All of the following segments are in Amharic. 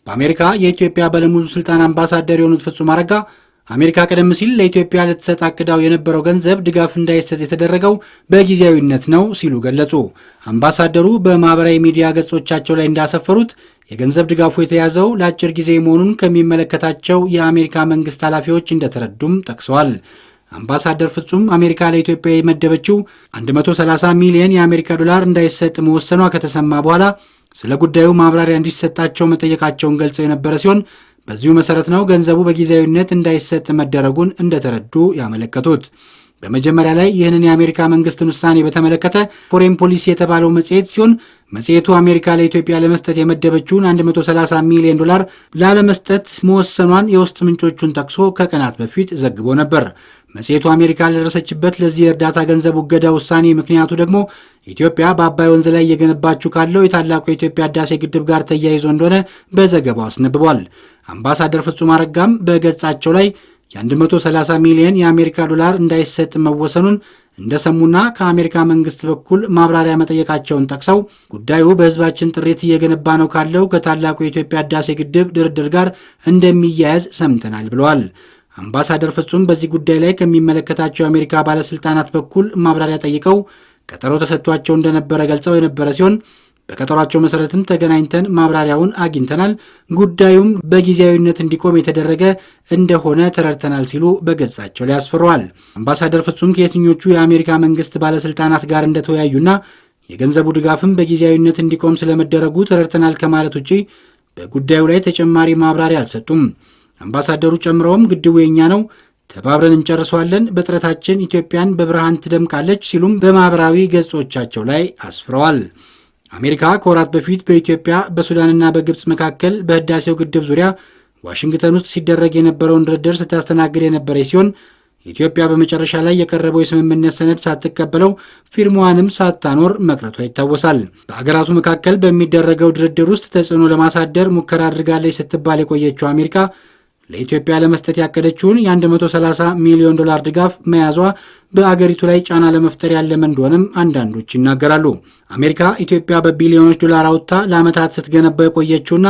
በአሜሪካ የኢትዮጵያ ባለሙሉ ስልጣን አምባሳደር የሆኑት ፍጹም አረጋ አሜሪካ ቀደም ሲል ለኢትዮጵያ ልትሰጥ አቅዳው የነበረው ገንዘብ ድጋፍ እንዳይሰጥ የተደረገው በጊዜያዊነት ነው ሲሉ ገለጹ። አምባሳደሩ በማህበራዊ ሚዲያ ገጾቻቸው ላይ እንዳሰፈሩት የገንዘብ ድጋፉ የተያዘው ለአጭር ጊዜ መሆኑን ከሚመለከታቸው የአሜሪካ መንግስት ኃላፊዎች እንደተረዱም ጠቅሰዋል። አምባሳደር ፍጹም አሜሪካ ለኢትዮጵያ የመደበችው 130 ሚሊዮን የአሜሪካ ዶላር እንዳይሰጥ መወሰኗ ከተሰማ በኋላ ስለ ጉዳዩ ማብራሪያ እንዲሰጣቸው መጠየቃቸውን ገልጸው የነበረ ሲሆን በዚሁ መሰረት ነው ገንዘቡ በጊዜያዊነት እንዳይሰጥ መደረጉን እንደተረዱ ያመለከቱት። በመጀመሪያ ላይ ይህንን የአሜሪካ መንግስትን ውሳኔ በተመለከተ ፎሬን ፖሊሲ የተባለው መጽሔት ሲሆን መጽሔቱ አሜሪካ ለኢትዮጵያ ለመስጠት የመደበችውን 130 ሚሊዮን ዶላር ላለመስጠት መወሰኗን የውስጥ ምንጮቹን ጠቅሶ ከቀናት በፊት ዘግቦ ነበር። መጽሔቱ አሜሪካ ለደረሰችበት ለዚህ የእርዳታ ገንዘብ እገዳ ውሳኔ ምክንያቱ ደግሞ ኢትዮጵያ በአባይ ወንዝ ላይ እየገነባችው ካለው የታላቁ የኢትዮጵያ ህዳሴ ግድብ ጋር ተያይዞ እንደሆነ በዘገባው አስነብቧል። አምባሳደር ፍጹም አረጋም በገጻቸው ላይ የ130 ሚሊዮን የአሜሪካ ዶላር እንዳይሰጥ መወሰኑን እንደሰሙና ከአሜሪካ መንግስት በኩል ማብራሪያ መጠየቃቸውን ጠቅሰው ጉዳዩ በህዝባችን ጥሪት እየገነባ ነው ካለው ከታላቁ የኢትዮጵያ ህዳሴ ግድብ ድርድር ጋር እንደሚያያዝ ሰምተናል ብለዋል። አምባሳደር ፍጹም በዚህ ጉዳይ ላይ ከሚመለከታቸው የአሜሪካ ባለስልጣናት በኩል ማብራሪያ ጠይቀው ቀጠሮ ተሰጥቷቸው እንደነበረ ገልጸው የነበረ ሲሆን በቀጠሯቸው መሰረትም ተገናኝተን ማብራሪያውን አግኝተናል፣ ጉዳዩም በጊዜያዊነት እንዲቆም የተደረገ እንደሆነ ተረድተናል ሲሉ በገጻቸው ላይ አስፍረዋል። አምባሳደር ፍጹም ከየትኞቹ የአሜሪካ መንግስት ባለስልጣናት ጋር እንደተወያዩና የገንዘቡ ድጋፍም በጊዜያዊነት እንዲቆም ስለመደረጉ ተረድተናል ከማለት ውጪ በጉዳዩ ላይ ተጨማሪ ማብራሪያ አልሰጡም። አምባሳደሩ ጨምረውም ግድቡ የኛ ነው፣ ተባብረን እንጨርሰዋለን፣ በጥረታችን ኢትዮጵያን በብርሃን ትደምቃለች ሲሉም በማህበራዊ ገጾቻቸው ላይ አስፍረዋል። አሜሪካ ከወራት በፊት በኢትዮጵያ በሱዳንና በግብፅ መካከል በህዳሴው ግድብ ዙሪያ ዋሽንግተን ውስጥ ሲደረግ የነበረውን ድርድር ስታስተናግድ የነበረች ሲሆን ኢትዮጵያ በመጨረሻ ላይ የቀረበው የስምምነት ሰነድ ሳትቀበለው ፊርማዋንም ሳታኖር መቅረቷ ይታወሳል። በአገራቱ መካከል በሚደረገው ድርድር ውስጥ ተጽዕኖ ለማሳደር ሙከራ አድርጋለች ስትባል የቆየችው አሜሪካ ለኢትዮጵያ ለመስጠት ያቀደችውን የ130 ሚሊዮን ዶላር ድጋፍ መያዟ በአገሪቱ ላይ ጫና ለመፍጠር ያለመ እንደሆነም አንዳንዶች ይናገራሉ። አሜሪካ ኢትዮጵያ በቢሊዮኖች ዶላር አውጥታ ለዓመታት ስትገነባ የቆየችውና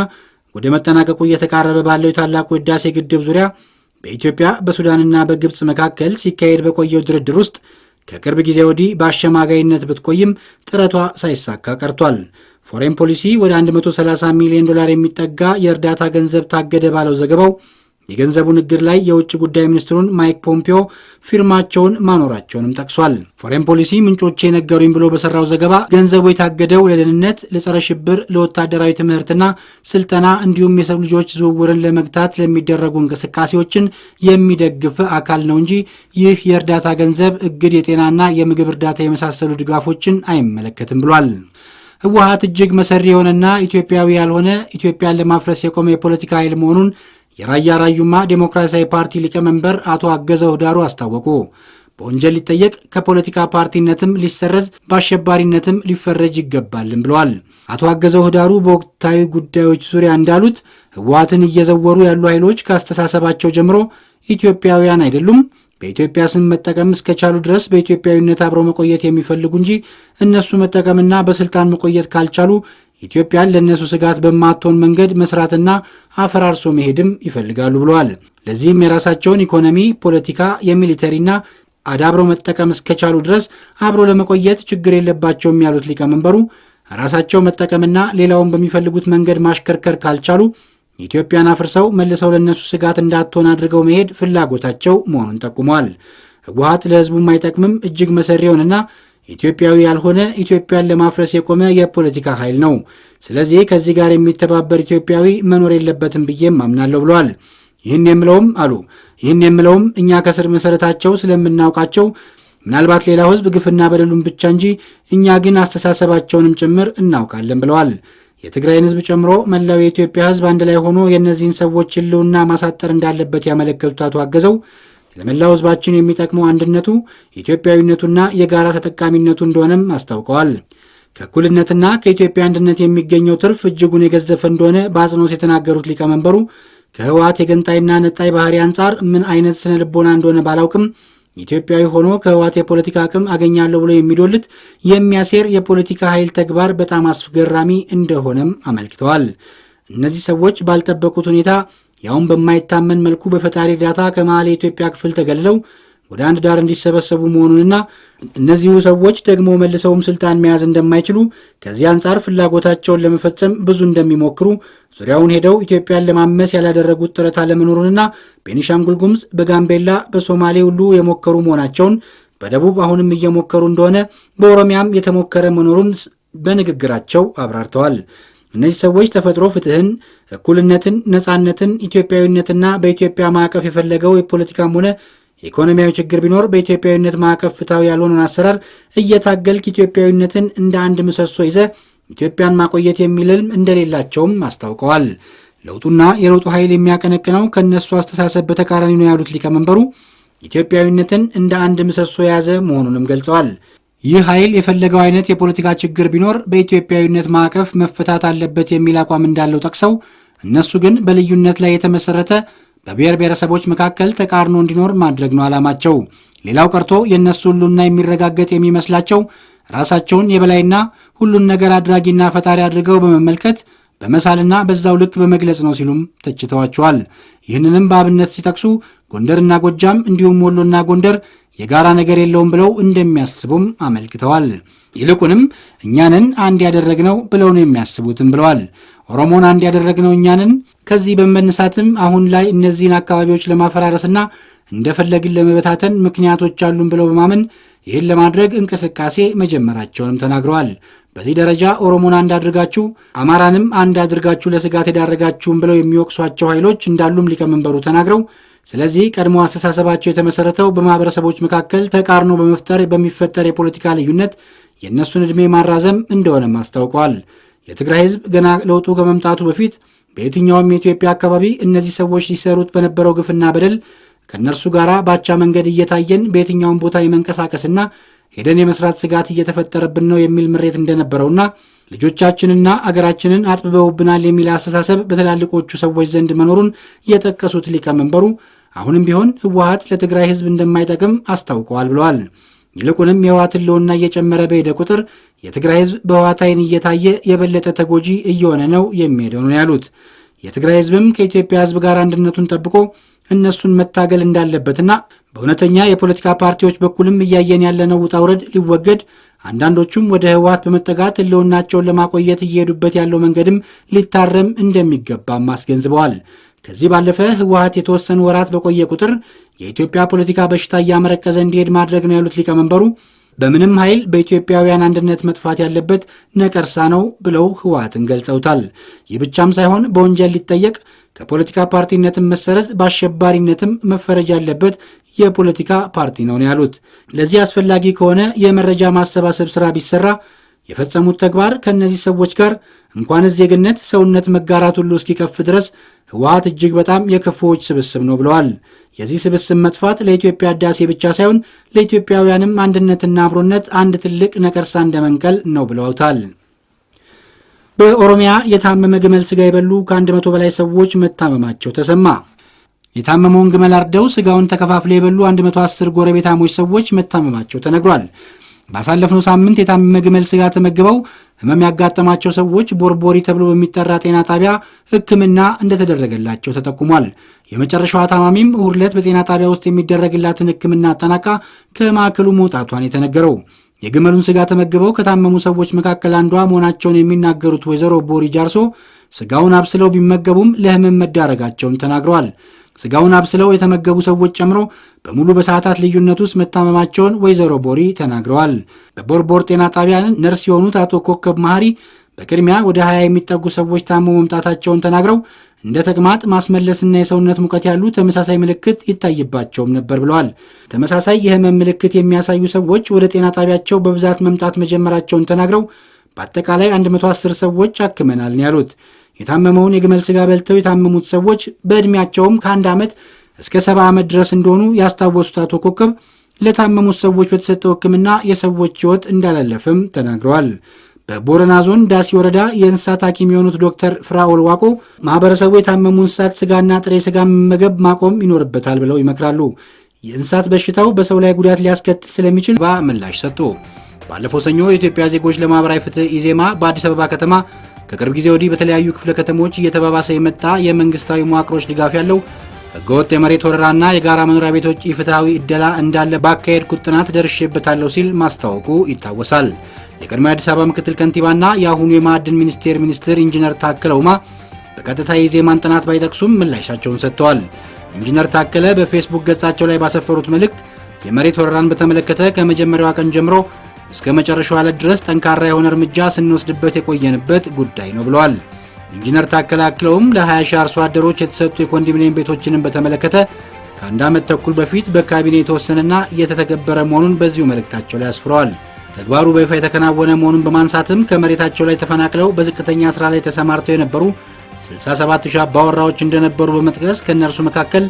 ወደ መጠናቀቁ እየተቃረበ ባለው የታላቁ ህዳሴ ግድብ ዙሪያ በኢትዮጵያ በሱዳንና በግብፅ መካከል ሲካሄድ በቆየው ድርድር ውስጥ ከቅርብ ጊዜ ወዲህ በአሸማጋይነት ብትቆይም ጥረቷ ሳይሳካ ቀርቷል። ፎሬን ፖሊሲ ወደ 130 ሚሊዮን ዶላር የሚጠጋ የእርዳታ ገንዘብ ታገደ ባለው ዘገባው የገንዘቡን እግድ ላይ የውጭ ጉዳይ ሚኒስትሩን ማይክ ፖምፒዮ ፊርማቸውን ማኖራቸውንም ጠቅሷል። ፎሬን ፖሊሲ ምንጮቼ ነገሩኝ ብሎ በሰራው ዘገባ ገንዘቡ የታገደው ለደህንነት፣ ለጸረ ሽብር፣ ለወታደራዊ ትምህርትና ስልጠና እንዲሁም የሰው ልጆች ዝውውርን ለመግታት ለሚደረጉ እንቅስቃሴዎችን የሚደግፍ አካል ነው እንጂ ይህ የእርዳታ ገንዘብ እግድ የጤናና የምግብ እርዳታ የመሳሰሉ ድጋፎችን አይመለከትም ብሏል። ህወሓት እጅግ መሰሪ የሆነና ኢትዮጵያዊ ያልሆነ ኢትዮጵያን ለማፍረስ የቆመ የፖለቲካ ኃይል መሆኑን የራያ ራዩማ ዴሞክራሲያዊ ፓርቲ ሊቀመንበር አቶ አገዘው ህዳሩ አስታወቁ። በወንጀል ሊጠየቅ ከፖለቲካ ፓርቲነትም ሊሰረዝ በአሸባሪነትም ሊፈረጅ ይገባልም ብለዋል። አቶ አገዘው ህዳሩ በወቅታዊ ጉዳዮች ዙሪያ እንዳሉት ህወሓትን እየዘወሩ ያሉ ኃይሎች ከአስተሳሰባቸው ጀምሮ ኢትዮጵያውያን አይደሉም። በኢትዮጵያ ስም መጠቀም እስከቻሉ ድረስ በኢትዮጵያዊነት አብረው መቆየት የሚፈልጉ እንጂ እነሱ መጠቀምና በስልጣን መቆየት ካልቻሉ ኢትዮጵያን ለነሱ ስጋት በማትሆን መንገድ መስራትና አፈራርሶ መሄድም ይፈልጋሉ ብለዋል። ለዚህም የራሳቸውን ኢኮኖሚ፣ ፖለቲካ፣ የሚሊተሪና አዳብረው መጠቀም እስከቻሉ ድረስ አብሮ ለመቆየት ችግር የለባቸውም ያሉት ሊቀመንበሩ ራሳቸው መጠቀምና ሌላውን በሚፈልጉት መንገድ ማሽከርከር ካልቻሉ ኢትዮጵያን አፍርሰው መልሰው ለነሱ ስጋት እንዳትሆን አድርገው መሄድ ፍላጎታቸው መሆኑን ጠቁመዋል። ህወሓት ለህዝቡም አይጠቅምም፣ እጅግ መሰሪውንና ኢትዮጵያዊ ያልሆነ ኢትዮጵያን ለማፍረስ የቆመ የፖለቲካ ኃይል ነው። ስለዚህ ከዚህ ጋር የሚተባበር ኢትዮጵያዊ መኖር የለበትም ብዬም አምናለሁ ብለዋል። ይህን የምለውም እኛ ከስር መሰረታቸው ስለምናውቃቸው ምናልባት ሌላው ህዝብ ግፍና በደሉን ብቻ እንጂ እኛ ግን አስተሳሰባቸውንም ጭምር እናውቃለን ብለዋል። የትግራይን ህዝብ ጨምሮ መላው የኢትዮጵያ ህዝብ አንድ ላይ ሆኖ የእነዚህን ሰዎች ህልውና ማሳጠር እንዳለበት ያመለከቱት አቶ አገዘው ለመላው ህዝባችን የሚጠቅመው አንድነቱ፣ ኢትዮጵያዊነቱና የጋራ ተጠቃሚነቱ እንደሆነም አስታውቀዋል። ከእኩልነትና ከኢትዮጵያ አንድነት የሚገኘው ትርፍ እጅጉን የገዘፈ እንደሆነ በአጽንኦት የተናገሩት ሊቀመንበሩ ከህወሓት የገንጣይና ነጣይ ባህሪ አንጻር ምን አይነት ስነ ልቦና እንደሆነ ባላውቅም ኢትዮጵያዊ ሆኖ ከህወሓት የፖለቲካ አቅም አገኛለሁ ብሎ የሚዶልት የሚያሴር የፖለቲካ ኃይል ተግባር በጣም አስገራሚ እንደሆነም አመልክተዋል። እነዚህ ሰዎች ባልጠበቁት ሁኔታ ያውም በማይታመን መልኩ በፈጣሪ እርዳታ ከመሃል የኢትዮጵያ ክፍል ተገልለው ወደ አንድ ዳር እንዲሰበሰቡ መሆኑንና እነዚሁ ሰዎች ደግሞ መልሰውም ስልጣን መያዝ እንደማይችሉ ከዚህ አንጻር ፍላጎታቸውን ለመፈጸም ብዙ እንደሚሞክሩ ዙሪያውን ሄደው ኢትዮጵያን ለማመስ ያላደረጉት ጥረት አለመኖሩንና ቤኒሻንጉል ጉሙዝ፣ በጋምቤላ፣ በሶማሌ ሁሉ የሞከሩ መሆናቸውን በደቡብ አሁንም እየሞከሩ እንደሆነ በኦሮሚያም የተሞከረ መኖሩን በንግግራቸው አብራርተዋል። እነዚህ ሰዎች ተፈጥሮ ፍትህን፣ እኩልነትን፣ ነጻነትን፣ ኢትዮጵያዊነትና በኢትዮጵያ ማዕቀፍ የፈለገው የፖለቲካም ሆነ ኢኮኖሚያዊ ችግር ቢኖር በኢትዮጵያዊነት ማዕቀፍ ፍትሃዊ ያልሆነን አሰራር እየታገልክ ኢትዮጵያዊነትን እንደ አንድ ምሰሶ ይዘ ኢትዮጵያን ማቆየት የሚል ህልም እንደሌላቸውም አስታውቀዋል። ለውጡና የለውጡ ኃይል የሚያቀነቅነው ከነሱ አስተሳሰብ በተቃራኒ ነው ያሉት ሊቀመንበሩ ኢትዮጵያዊነትን እንደ አንድ ምሰሶ የያዘ መሆኑንም ገልጸዋል። ይህ ኃይል የፈለገው አይነት የፖለቲካ ችግር ቢኖር በኢትዮጵያዊነት ማዕቀፍ መፈታት አለበት የሚል አቋም እንዳለው ጠቅሰው እነሱ ግን በልዩነት ላይ የተመሰረተ በብሔር ብሔረሰቦች መካከል ተቃርኖ እንዲኖር ማድረግ ነው ዓላማቸው። ሌላው ቀርቶ የእነሱ ሁሉና የሚረጋገጥ የሚመስላቸው ራሳቸውን የበላይና ሁሉን ነገር አድራጊና ፈጣሪ አድርገው በመመልከት በመሳልና በዛው ልክ በመግለጽ ነው ሲሉም ተችተዋቸዋል። ይህንንም በአብነት ሲጠቅሱ ጎንደርና ጎጃም እንዲሁም ወሎና ጎንደር የጋራ ነገር የለውም ብለው እንደሚያስቡም አመልክተዋል። ይልቁንም እኛንን አንድ ያደረግነው ብለው ነው የሚያስቡትም ብለዋል። ኦሮሞን አንድ ያደረግነው እኛንን። ከዚህ በመነሳትም አሁን ላይ እነዚህን አካባቢዎች ለማፈራረስና እንደፈለግን ለመበታተን ምክንያቶች አሉን ብለው በማመን ይህን ለማድረግ እንቅስቃሴ መጀመራቸውንም ተናግረዋል። በዚህ ደረጃ ኦሮሞን አንድ አድርጋችሁ አማራንም አንድ አድርጋችሁ ለስጋት የዳረጋችሁም ብለው የሚወቅሷቸው ኃይሎች እንዳሉም ሊቀመንበሩ ተናግረው ስለዚህ ቀድሞ አስተሳሰባቸው የተመሰረተው በማህበረሰቦች መካከል ተቃርኖ በመፍጠር በሚፈጠር የፖለቲካ ልዩነት የእነሱን ዕድሜ ማራዘም እንደሆነም አስታውቀዋል። የትግራይ ህዝብ ገና ለውጡ ከመምጣቱ በፊት በየትኛውም የኢትዮጵያ አካባቢ እነዚህ ሰዎች ሊሰሩት በነበረው ግፍና በደል ከእነርሱ ጋር ባቻ መንገድ እየታየን በየትኛውም ቦታ የመንቀሳቀስና ሄደን የመስራት ስጋት እየተፈጠረብን ነው የሚል ምሬት እንደነበረውና ልጆቻችንና አገራችንን አጥብበውብናል የሚል አስተሳሰብ በትላልቆቹ ሰዎች ዘንድ መኖሩን የጠቀሱት ሊቀመንበሩ አሁንም ቢሆን ህወሓት ለትግራይ ህዝብ እንደማይጠቅም አስታውቀዋል ብለዋል። ይልቁንም የህወሓት ህልውና እየጨመረ በሄደ ቁጥር የትግራይ ህዝብ በህወሓት ዓይን እየታየ የበለጠ ተጎጂ እየሆነ ነው የሚሄደው ነው ያሉት። የትግራይ ህዝብም ከኢትዮጵያ ህዝብ ጋር አንድነቱን ጠብቆ እነሱን መታገል እንዳለበትና በእውነተኛ የፖለቲካ ፓርቲዎች በኩልም እያየን ያለነው ውጣ ውረድ ሊወገድ አንዳንዶቹም ወደ ህወሓት በመጠጋት ህልውናቸውን ለማቆየት እየሄዱበት ያለው መንገድም ሊታረም እንደሚገባም አስገንዝበዋል። ከዚህ ባለፈ ህወሓት የተወሰኑ ወራት በቆየ ቁጥር የኢትዮጵያ ፖለቲካ በሽታ እያመረቀዘ እንዲሄድ ማድረግ ነው ያሉት ሊቀመንበሩ በምንም ኃይል በኢትዮጵያውያን አንድነት መጥፋት ያለበት ነቀርሳ ነው ብለው ህወሓትን ገልጸውታል። ይህ ብቻም ሳይሆን በወንጀል ሊጠየቅ ከፖለቲካ ፓርቲነትም መሰረዝ በአሸባሪነትም መፈረጅ ያለበት የፖለቲካ ፓርቲ ነው ያሉት። ለዚህ አስፈላጊ ከሆነ የመረጃ ማሰባሰብ ስራ ቢሰራ የፈጸሙት ተግባር ከነዚህ ሰዎች ጋር እንኳንስ ዜግነት ሰውነት መጋራት ሁሉ እስኪከፍ ድረስ ህወሓት እጅግ በጣም የክፉዎች ስብስብ ነው ብለዋል። የዚህ ስብስብ መጥፋት ለኢትዮጵያ ህዳሴ ብቻ ሳይሆን ለኢትዮጵያውያንም አንድነትና አብሮነት አንድ ትልቅ ነቀርሳ እንደመንቀል ነው ብለውታል። በኦሮሚያ የታመመ ግመል ስጋ የበሉ ከ100 በላይ ሰዎች መታመማቸው ተሰማ። የታመመውን ግመል አርደው ስጋውን ተከፋፍለው የበሉ 110 ጎረቤታሞች ሰዎች መታመማቸው ተነግሯል። ባሳለፍነው ሳምንት የታመመ ግመል ስጋ ተመግበው ህመም ያጋጠማቸው ሰዎች ቦርቦሪ ተብሎ በሚጠራ ጤና ጣቢያ ሕክምና እንደተደረገላቸው ተጠቁሟል። የመጨረሻዋ ታማሚም እሁድ ዕለት በጤና ጣቢያ ውስጥ የሚደረግላትን ሕክምና አጠናቃ ከማዕከሉ መውጣቷን የተነገረው የግመሉን ስጋ ተመግበው ከታመሙ ሰዎች መካከል አንዷ መሆናቸውን የሚናገሩት ወይዘሮ ቦሪ ጃርሶ ስጋውን አብስለው ቢመገቡም ለህመም መዳረጋቸውን ተናግረዋል። ስጋውን አብስለው የተመገቡ ሰዎች ጨምሮ በሙሉ በሰዓታት ልዩነት ውስጥ መታመማቸውን ወይዘሮ ቦሪ ተናግረዋል። በቦርቦር ጤና ጣቢያ ነርስ የሆኑት አቶ ኮከብ መሐሪ በቅድሚያ ወደ 20 የሚጠጉ ሰዎች ታመው መምጣታቸውን ተናግረው እንደ ተቅማጥ፣ ማስመለስና የሰውነት ሙቀት ያሉ ተመሳሳይ ምልክት ይታይባቸውም ነበር ብለዋል። ተመሳሳይ የህመም ምልክት የሚያሳዩ ሰዎች ወደ ጤና ጣቢያቸው በብዛት መምጣት መጀመራቸውን ተናግረው በአጠቃላይ 110 ሰዎች አክመናል ያሉት የታመመውን የግመል ስጋ በልተው የታመሙት ሰዎች በእድሜያቸውም ከ1 ዓመት እስከ 70 ዓመት ድረስ እንደሆኑ ያስታወሱት አቶ ኮከብ ለታመሙት ሰዎች በተሰጠው ሕክምና የሰዎች ህይወት እንዳላለፈም ተናግረዋል። በቦረና ዞን ዳሲ ወረዳ የእንስሳት ሐኪም የሆኑት ዶክተር ፍራኦል ዋቆ ማህበረሰቡ የታመሙ እንስሳት ስጋና ጥሬ ስጋ መመገብ ማቆም ይኖርበታል ብለው ይመክራሉ። የእንስሳት በሽታው በሰው ላይ ጉዳት ሊያስከትል ስለሚችል ምላሽ ሰጡ። ባለፈው ሰኞ የኢትዮጵያ ዜጎች ለማህበራዊ ፍትህ ኢዜማ በአዲስ አበባ ከተማ ከቅርብ ጊዜ ወዲህ በተለያዩ ክፍለ ከተሞች እየተባባሰ የመጣ የመንግስታዊ መዋቅሮች ድጋፍ ያለው ህገወጥ የመሬት ወረራና የጋራ መኖሪያ ቤቶች ኢፍትሐዊ እደላ እንዳለ ባካሄድኩት ጥናት ደርሼበታለሁ ሲል ማስታወቁ ይታወሳል። የቀድሞ አዲስ አበባ ምክትል ከንቲባና የአሁኑ የማዕድን ሚኒስቴር ኢንጂነር ታከለ ኡማ በቀጥታ የኢዜማን ጥናት ባይጠቅሱም ምላሻቸውን ሰጥተዋል። ኢንጂነር ታከለ በፌስቡክ ገጻቸው ላይ ባሰፈሩት መልእክት የመሬት ወረራን በተመለከተ ከመጀመሪያዋ ቀን ጀምሮ እስከ መጨረሻው ዕለት ድረስ ጠንካራ የሆነ እርምጃ ስንወስድበት የቆየንበት ጉዳይ ነው ብለዋል። ኢንጂነር ታከለ አክለውም ለ20 ሺህ አርሶ አደሮች የተሰጡ የኮንዶሚኒየም ቤቶችንም በተመለከተ ከአንድ ዓመት ተኩል በፊት በካቢኔ የተወሰነና እየተተገበረ መሆኑን በዚሁ መልእክታቸው ላይ አስፍረዋል። ተግባሩ በይፋ የተከናወነ መሆኑን በማንሳትም ከመሬታቸው ላይ ተፈናቅለው በዝቅተኛ ስራ ላይ ተሰማርተው የነበሩ 67 ሺህ አባወራዎች እንደነበሩ በመጥቀስ ከእነርሱ መካከል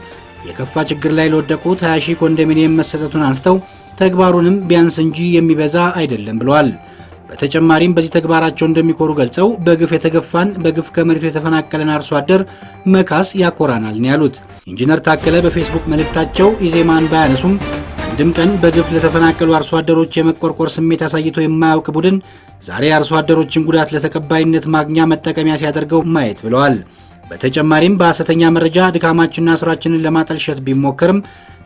የከፋ ችግር ላይ ለወደቁት 20 ሺህ ኮንዶሚኒየም መሰጠቱን አንስተው ተግባሩንም ቢያንስ እንጂ የሚበዛ አይደለም ብለዋል። በተጨማሪም በዚህ ተግባራቸው እንደሚኮሩ ገልጸው በግፍ የተገፋን በግፍ ከመሬቱ የተፈናቀለን አርሶ አደር መካስ ያኮራናል ነው ያሉት። ኢንጂነር ታከለ በፌስቡክ መልእክታቸው ኢዜማን ባያነሱም አንድም ቀን በግፍ ለተፈናቀሉ አርሶ አደሮች የመቆርቆር ስሜት አሳይቶ የማያውቅ ቡድን ዛሬ አርሶ አደሮችን ጉዳት ለተቀባይነት ማግኛ መጠቀሚያ ሲያደርገው ማየት ብለዋል። በተጨማሪም በሐሰተኛ መረጃ ድካማችንና ስራችንን ለማጠልሸት ቢሞከርም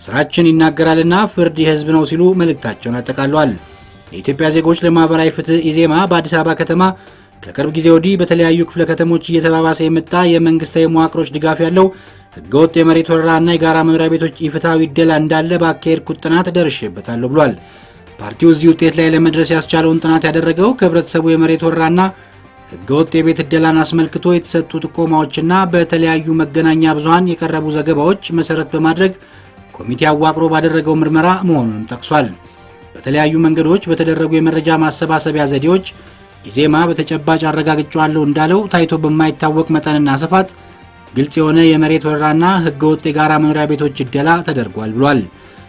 ስራችን ይናገራልና ፍርድ የህዝብ ነው ሲሉ መልእክታቸውን አጠቃለዋል። የኢትዮጵያ ዜጎች ለማህበራዊ ፍትህ ኢዜማ በአዲስ አበባ ከተማ ከቅርብ ጊዜ ወዲህ በተለያዩ ክፍለ ከተሞች እየተባባሰ የመጣ የመንግስታዊ መዋቅሮች ድጋፍ ያለው ህገወጥ የመሬት ወረራና የጋራ መኖሪያ ቤቶች ኢፍትሐዊ እደላ እንዳለ ባካሄድኩት ጥናት ደርሼበታለሁ ብሏል። ፓርቲው እዚህ ውጤት ላይ ለመድረስ ያስቻለውን ጥናት ያደረገው ከህብረተሰቡ የመሬት ወረራና ህገወጥ የቤት እደላን አስመልክቶ የተሰጡ ጥቆማዎችና በተለያዩ መገናኛ ብዙሃን የቀረቡ ዘገባዎች መሰረት በማድረግ ኮሚቴ አዋቅሮ ባደረገው ምርመራ መሆኑንም ጠቅሷል። በተለያዩ መንገዶች በተደረጉ የመረጃ ማሰባሰቢያ ዘዴዎች ኢዜማ በተጨባጭ አረጋግጫለሁ እንዳለው ታይቶ በማይታወቅ መጠንና ስፋት ግልጽ የሆነ የመሬት ወረራና ህገወጥ የጋራ መኖሪያ ቤቶች እደላ ተደርጓል ብሏል።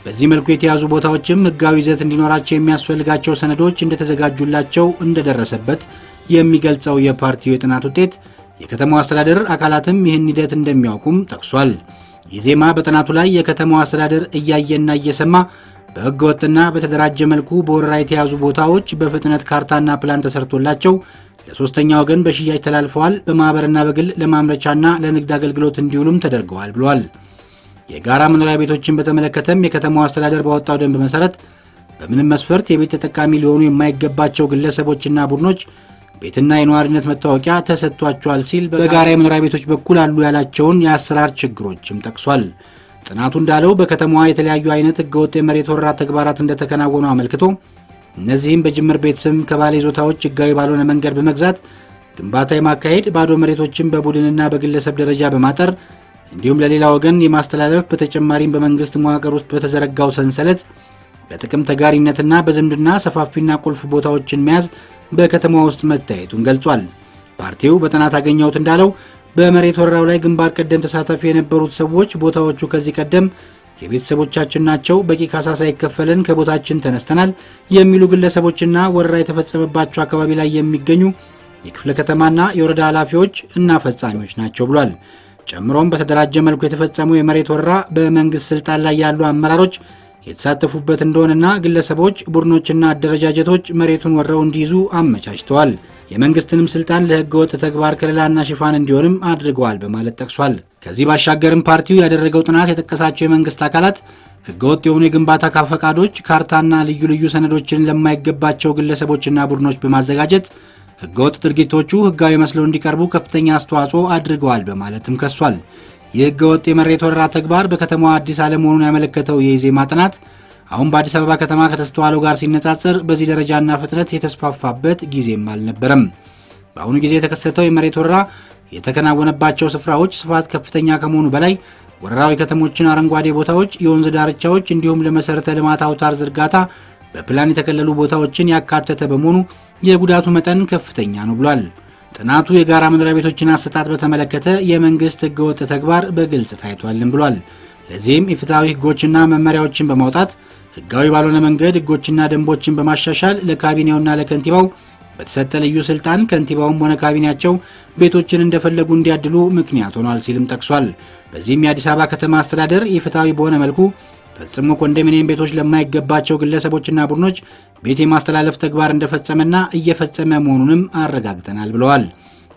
በዚህ መልኩ የተያዙ ቦታዎችም ህጋዊ ይዘት እንዲኖራቸው የሚያስፈልጋቸው ሰነዶች እንደተዘጋጁላቸው እንደደረሰበት የሚገልጸው የፓርቲው የጥናት ውጤት የከተማው አስተዳደር አካላትም ይህን ሂደት እንደሚያውቁም ጠቅሷል። ኢዜማ በጥናቱ ላይ የከተማው አስተዳደር እያየና እየሰማ በህገ ወጥና በተደራጀ መልኩ በወረራ የተያዙ ቦታዎች በፍጥነት ካርታና ፕላን ተሰርቶላቸው ለሶስተኛ ወገን በሽያጭ ተላልፈዋል፣ በማህበርና በግል ለማምረቻና ለንግድ አገልግሎት እንዲውሉም ተደርገዋል ብሏል። የጋራ መኖሪያ ቤቶችን በተመለከተም የከተማው አስተዳደር ባወጣው ደንብ መሰረት በምንም መስፈርት የቤት ተጠቃሚ ሊሆኑ የማይገባቸው ግለሰቦችና ቡድኖች ቤትና የነዋሪነት መታወቂያ ተሰጥቷቸዋል ሲል በጋራ የመኖሪያ ቤቶች በኩል አሉ ያላቸውን የአሰራር ችግሮችም ጠቅሷል። ጥናቱ እንዳለው በከተማዋ የተለያዩ አይነት ህገወጥ የመሬት ወረራ ተግባራት እንደተከናወኑ አመልክቶ እነዚህም በጅምር ቤት ስም ከባለ ይዞታዎች ህጋዊ ባልሆነ መንገድ በመግዛት ግንባታ የማካሄድ፣ ባዶ መሬቶችን በቡድንና በግለሰብ ደረጃ በማጠር እንዲሁም ለሌላ ወገን የማስተላለፍ፣ በተጨማሪም በመንግስት መዋቅር ውስጥ በተዘረጋው ሰንሰለት በጥቅም ተጋሪነትና በዝምድና ሰፋፊና ቁልፍ ቦታዎችን መያዝ በከተማ ውስጥ መታየቱን ገልጿል። ፓርቲው በጥናት አገኘሁት እንዳለው በመሬት ወረራው ላይ ግንባር ቀደም ተሳታፊ የነበሩት ሰዎች ቦታዎቹ ከዚህ ቀደም የቤተሰቦቻችን ናቸው፣ በቂ ካሳ ሳይከፈለን ከቦታችን ተነስተናል የሚሉ ግለሰቦችና ወረራ የተፈጸመባቸው አካባቢ ላይ የሚገኙ የክፍለ ከተማና የወረዳ ኃላፊዎች እና ፈጻሚዎች ናቸው ብሏል። ጨምሮም በተደራጀ መልኩ የተፈጸመው የመሬት ወረራ በመንግስት ስልጣን ላይ ያሉ አመራሮች የተሳተፉበት እንደሆነና ግለሰቦች፣ ቡድኖችና አደረጃጀቶች መሬቱን ወረው እንዲይዙ አመቻችተዋል። የመንግስትንም ስልጣን ለህገወጥ ተግባር ከለላና ሽፋን እንዲሆንም አድርገዋል በማለት ጠቅሷል። ከዚህ ባሻገርም ፓርቲው ያደረገው ጥናት የጠቀሳቸው የመንግስት አካላት ህገወጥ የሆኑ የግንባታ ፈቃዶች፣ ካርታና ልዩ ልዩ ሰነዶችን ለማይገባቸው ግለሰቦችና ቡድኖች በማዘጋጀት ህገወጥ ድርጊቶቹ ህጋዊ መስለው እንዲቀርቡ ከፍተኛ አስተዋጽኦ አድርገዋል በማለትም ከሷል። የህገወጥ የመሬት ወረራ ተግባር በከተማዋ አዲስ አለመሆኑን ያመለከተው የኢዜማ ጥናት አሁን በአዲስ አበባ ከተማ ከተስተዋለው ጋር ሲነጻጸር በዚህ ደረጃና ፍጥነት የተስፋፋበት ጊዜም አልነበረም። በአሁኑ ጊዜ የተከሰተው የመሬት ወረራ የተከናወነባቸው ስፍራዎች ስፋት ከፍተኛ ከመሆኑ በላይ ወረራው የከተሞችን አረንጓዴ ቦታዎች፣ የወንዝ ዳርቻዎች እንዲሁም ለመሰረተ ልማት አውታር ዝርጋታ በፕላን የተከለሉ ቦታዎችን ያካተተ በመሆኑ የጉዳቱ መጠን ከፍተኛ ነው ብሏል። ጥናቱ የጋራ መኖሪያ ቤቶችን አሰጣጥ በተመለከተ የመንግስት ህገወጥ ተግባር በግልጽ ታይቷልም ብሏል። ለዚህም ኢፍትሐዊ ህጎችና መመሪያዎችን በማውጣት ህጋዊ ባልሆነ መንገድ ህጎችና ደንቦችን በማሻሻል ለካቢኔውና ለከንቲባው በተሰጠ ልዩ ስልጣን ከንቲባውም ሆነ ካቢኔያቸው ቤቶችን እንደፈለጉ እንዲያድሉ ምክንያት ሆኗል ሲልም ጠቅሷል። በዚህም የአዲስ አበባ ከተማ አስተዳደር ኢፍትሐዊ በሆነ መልኩ ፈጽሞ ኮንዶሚኒየም ቤቶች ለማይገባቸው ግለሰቦችና ቡድኖች ቤት የማስተላለፍ ተግባር እንደፈጸመና እየፈጸመ መሆኑንም አረጋግጠናል ብለዋል።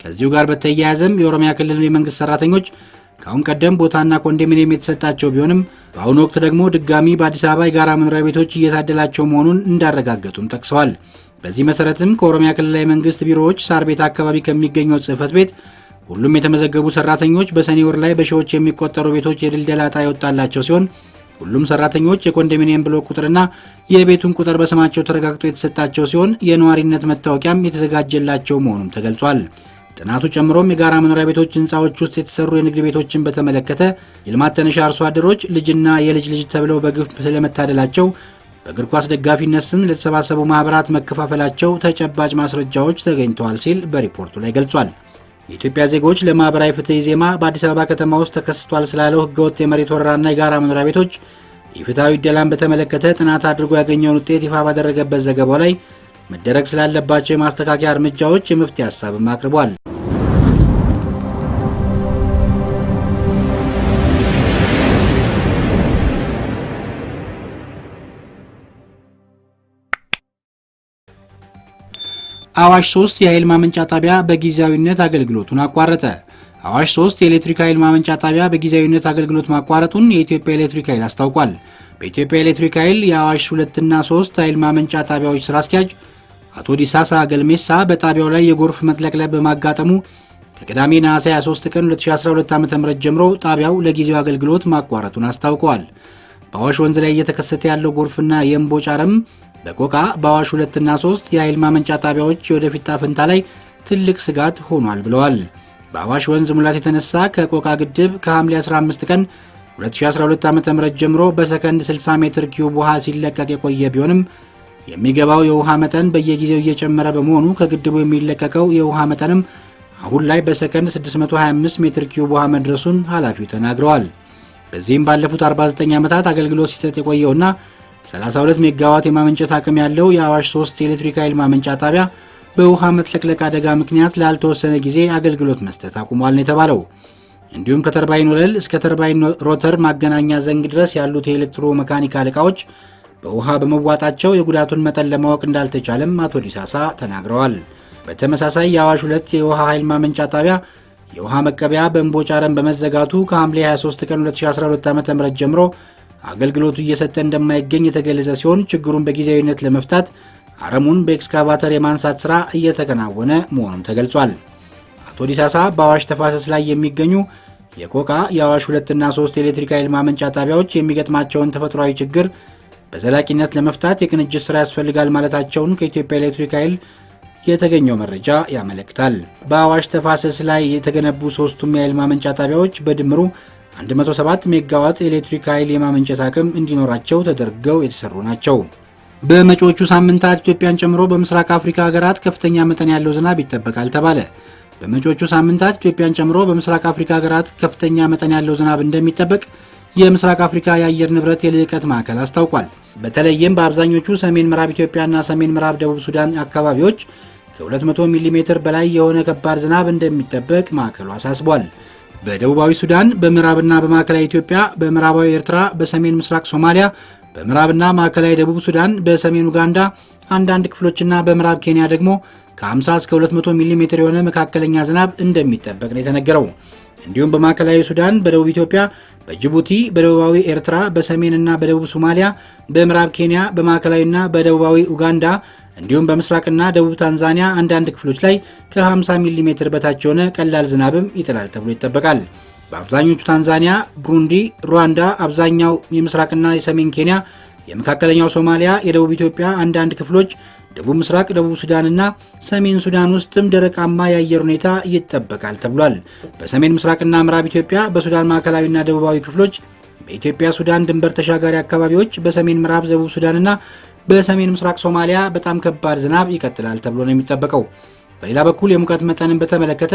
ከዚሁ ጋር በተያያዘም የኦሮሚያ ክልል የመንግስት ሰራተኞች ከአሁን ቀደም ቦታና ኮንዶሚኒየም የተሰጣቸው ቢሆንም በአሁኑ ወቅት ደግሞ ድጋሚ በአዲስ አበባ የጋራ መኖሪያ ቤቶች እየታደላቸው መሆኑን እንዳረጋገጡም ጠቅሰዋል። በዚህ መሰረትም ከኦሮሚያ ክልላዊ መንግስት ቢሮዎች ሳር ቤት አካባቢ ከሚገኘው ጽህፈት ቤት ሁሉም የተመዘገቡ ሰራተኞች በሰኔ ወር ላይ በሺዎች የሚቆጠሩ ቤቶች የድልደላ ዕጣ የወጣላቸው ሲሆን ሁሉም ሰራተኞች የኮንዶሚኒየም ብሎክ ቁጥርና የቤቱን ቁጥር በስማቸው ተረጋግጦ የተሰጣቸው ሲሆን የነዋሪነት መታወቂያም የተዘጋጀላቸው መሆኑም ተገልጿል። ጥናቱ ጨምሮም የጋራ መኖሪያ ቤቶች ህንፃዎች ውስጥ የተሰሩ የንግድ ቤቶችን በተመለከተ የልማት ተነሽ አርሶ አደሮች ልጅና የልጅ ልጅ ተብለው በግፍ ስለመታደላቸው በእግር ኳስ ደጋፊነት ስም ለተሰባሰቡ ማህበራት መከፋፈላቸው ተጨባጭ ማስረጃዎች ተገኝተዋል ሲል በሪፖርቱ ላይ ገልጿል። የኢትዮጵያ ዜጎች ለማህበራዊ ፍትህ ኢዜማ በአዲስ አበባ ከተማ ውስጥ ተከስቷል ስላለው ህገወጥ የመሬት ወረራና የጋራ መኖሪያ ቤቶች የፍትሃዊ ዕደላን በተመለከተ ጥናት አድርጎ ያገኘውን ውጤት ይፋ ባደረገበት ዘገባው ላይ መደረግ ስላለባቸው የማስተካከያ እርምጃዎች የመፍትሄ ሀሳብም አቅርቧል። አዋሽ 3 የኃይል ማመንጫ ጣቢያ በጊዜያዊነት አገልግሎቱን አቋረጠ። አዋሽ 3 የኤሌክትሪክ ኃይል ማመንጫ ጣቢያ በጊዜያዊነት አገልግሎት ማቋረጡን የኢትዮጵያ ኤሌክትሪክ ኃይል አስታውቋል። በኢትዮጵያ ኤሌክትሪክ ኃይል የአዋሽ 2 እና 3 ኃይል ማመንጫ ጣቢያዎች ስራ አስኪያጅ አቶ ዲሳሳ ገልሜሳ በጣቢያው ላይ የጎርፍ መጥለቅለቅ በማጋጠሙ ከቅዳሜ ነሐሴ 23 ቀን 2012 ዓ.ም ጀምሮ ጣቢያው ለጊዜው አገልግሎት ማቋረጡን አስታውቀዋል። በአዋሽ ወንዝ ላይ እየተከሰተ ያለው ጎርፍና የእምቦጭ አረም በቆቃ በአዋሽ 2 እና 3 የኃይል ማመንጫ ጣቢያዎች የወደፊት ዕጣ ፈንታ ላይ ትልቅ ስጋት ሆኗል ብለዋል። በአዋሽ ወንዝ ሙላት የተነሳ ከቆቃ ግድብ ከሐምሌ 15 ቀን 2012 ዓ.ም ጀምሮ በሰከንድ 60 ሜትር ኪዩብ ውሃ ሲለቀቅ የቆየ ቢሆንም የሚገባው የውሃ መጠን በየጊዜው እየጨመረ በመሆኑ ከግድቡ የሚለቀቀው የውሃ መጠንም አሁን ላይ በሰከንድ 625 ሜትር ኪዩብ ውሃ መድረሱን ኃላፊው ተናግረዋል። በዚህም ባለፉት 49 ዓመታት አገልግሎት ሲሰጥ የቆየውና 32 ሜጋዋት የማመንጨት አቅም ያለው የአዋሽ 3 የኤሌክትሪክ ኃይል ማመንጫ ጣቢያ በውሃ መጥለቅለቅ አደጋ ምክንያት ላልተወሰነ ጊዜ አገልግሎት መስጠት አቁሟል ነው የተባለው። እንዲሁም ከተርባይን ወለል እስከ ተርባይን ሮተር ማገናኛ ዘንግ ድረስ ያሉት የኤሌክትሮ መካኒካል ዕቃዎች በውሃ በመዋጣቸው የጉዳቱን መጠን ለማወቅ እንዳልተቻለም አቶ ዲሳሳ ተናግረዋል። በተመሳሳይ የአዋሽ 2 የውሃ ኃይል ማመንጫ ጣቢያ የውሃ መቀበያ በእምቦጭ አረም በመዘጋቱ ከሐምሌ 23 ቀን 2012 ዓ.ም ጀምሮ አገልግሎቱ እየሰጠ እንደማይገኝ የተገለጸ ሲሆን ችግሩን በጊዜያዊነት ለመፍታት አረሙን በኤክስካቫተር የማንሳት ሥራ እየተከናወነ መሆኑም ተገልጿል። አቶ ዲሳሳ በአዋሽ ተፋሰስ ላይ የሚገኙ የቆቃ የአዋሽ 2 እና 3 የኤሌክትሪክ ኃይል ማመንጫ ጣቢያዎች የሚገጥማቸውን ተፈጥሯዊ ችግር በዘላቂነት ለመፍታት የቅንጅት ሥራ ያስፈልጋል ማለታቸውን ከኢትዮጵያ ኤሌክትሪክ ኃይል የተገኘው መረጃ ያመለክታል። በአዋሽ ተፋሰስ ላይ የተገነቡ ሶስቱም የኃይል ማመንጫ ጣቢያዎች በድምሩ 107 ሜጋዋት ኤሌክትሪክ ኃይል የማመንጨት አቅም እንዲኖራቸው ተደርገው የተሰሩ ናቸው። በመጪዎቹ ሳምንታት ኢትዮጵያን ጨምሮ በምስራቅ አፍሪካ ሀገራት ከፍተኛ መጠን ያለው ዝናብ ይጠበቃል ተባለ። በመጪዎቹ ሳምንታት ኢትዮጵያን ጨምሮ በምስራቅ አፍሪካ ሀገራት ከፍተኛ መጠን ያለው ዝናብ እንደሚጠበቅ የምስራቅ አፍሪካ የአየር ንብረት የልዕቀት ማዕከል አስታውቋል። በተለይም በአብዛኞቹ ሰሜን ምዕራብ ኢትዮጵያና ሰሜን ምዕራብ ደቡብ ሱዳን አካባቢዎች ከ200 ሚሊ ሜትር በላይ የሆነ ከባድ ዝናብ እንደሚጠበቅ ማዕከሉ አሳስቧል። በደቡባዊ ሱዳን፣ በምዕራብና በማዕከላዊ ኢትዮጵያ፣ በምዕራባዊ ኤርትራ፣ በሰሜን ምስራቅ ሶማሊያ፣ በምዕራብና ማዕከላዊ ደቡብ ሱዳን፣ በሰሜን ኡጋንዳ አንዳንድ ክፍሎችና በምዕራብ ኬንያ ደግሞ ከ50 እስከ 200 ሚሊ ሜትር የሆነ መካከለኛ ዝናብ እንደሚጠበቅ ነው የተነገረው። እንዲሁም በማዕከላዊ ሱዳን፣ በደቡብ ኢትዮጵያ፣ በጅቡቲ፣ በደቡባዊ ኤርትራ፣ በሰሜንና በደቡብ ሶማሊያ፣ በምዕራብ ኬንያ፣ በማዕከላዊና በደቡባዊ ኡጋንዳ እንዲሁም በምስራቅና ደቡብ ታንዛኒያ አንዳንድ ክፍሎች ላይ ከ50 ሚሊ ሜትር በታች የሆነ ቀላል ዝናብም ይጥላል ተብሎ ይጠበቃል። በአብዛኞቹ ታንዛኒያ፣ ብሩንዲ፣ ሩዋንዳ፣ አብዛኛው የምስራቅና የሰሜን ኬንያ፣ የመካከለኛው ሶማሊያ፣ የደቡብ ኢትዮጵያ አንዳንድ ክፍሎች፣ ደቡብ ምስራቅ ደቡብ ሱዳንና ሰሜን ሱዳን ውስጥም ደረቃማ የአየር ሁኔታ ይጠበቃል ተብሏል። በሰሜን ምስራቅና ምዕራብ ኢትዮጵያ፣ በሱዳን ማዕከላዊና ደቡባዊ ክፍሎች፣ በኢትዮጵያ ሱዳን ድንበር ተሻጋሪ አካባቢዎች፣ በሰሜን ምዕራብ ደቡብ ሱዳንና በሰሜን ምስራቅ ሶማሊያ በጣም ከባድ ዝናብ ይቀጥላል ተብሎ ነው የሚጠበቀው። በሌላ በኩል የሙቀት መጠንን በተመለከተ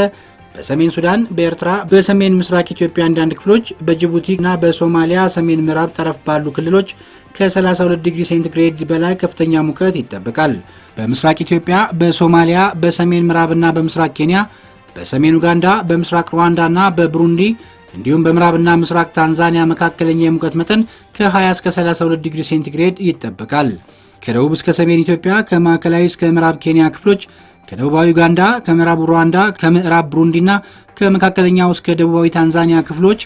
በሰሜን ሱዳን፣ በኤርትራ፣ በሰሜን ምስራቅ ኢትዮጵያ አንዳንድ ክፍሎች፣ በጅቡቲና በሶማሊያ ሰሜን ምዕራብ ጠረፍ ባሉ ክልሎች ከ32 ዲግሪ ሴንቲግሬድ በላይ ከፍተኛ ሙቀት ይጠበቃል። በምስራቅ ኢትዮጵያ፣ በሶማሊያ፣ በሰሜን ምዕራብና በምስራቅ ኬንያ፣ በሰሜን ኡጋንዳ፣ በምስራቅ ሩዋንዳና በብሩንዲ እንዲሁም በምዕራብና ምስራቅ ታንዛኒያ መካከለኛ የሙቀት መጠን ከ20 እስከ 32 ዲግሪ ሴንቲግሬድ ይጠበቃል። ከደቡብ እስከ ሰሜን ኢትዮጵያ፣ ከማዕከላዊ እስከ ምዕራብ ኬንያ ክፍሎች ከደቡባዊ ኡጋንዳ፣ ከምዕራብ ሩዋንዳ፣ ከምዕራብ ብሩንዲና ከመካከለኛው እስከ ደቡባዊ ታንዛኒያ ክፍሎች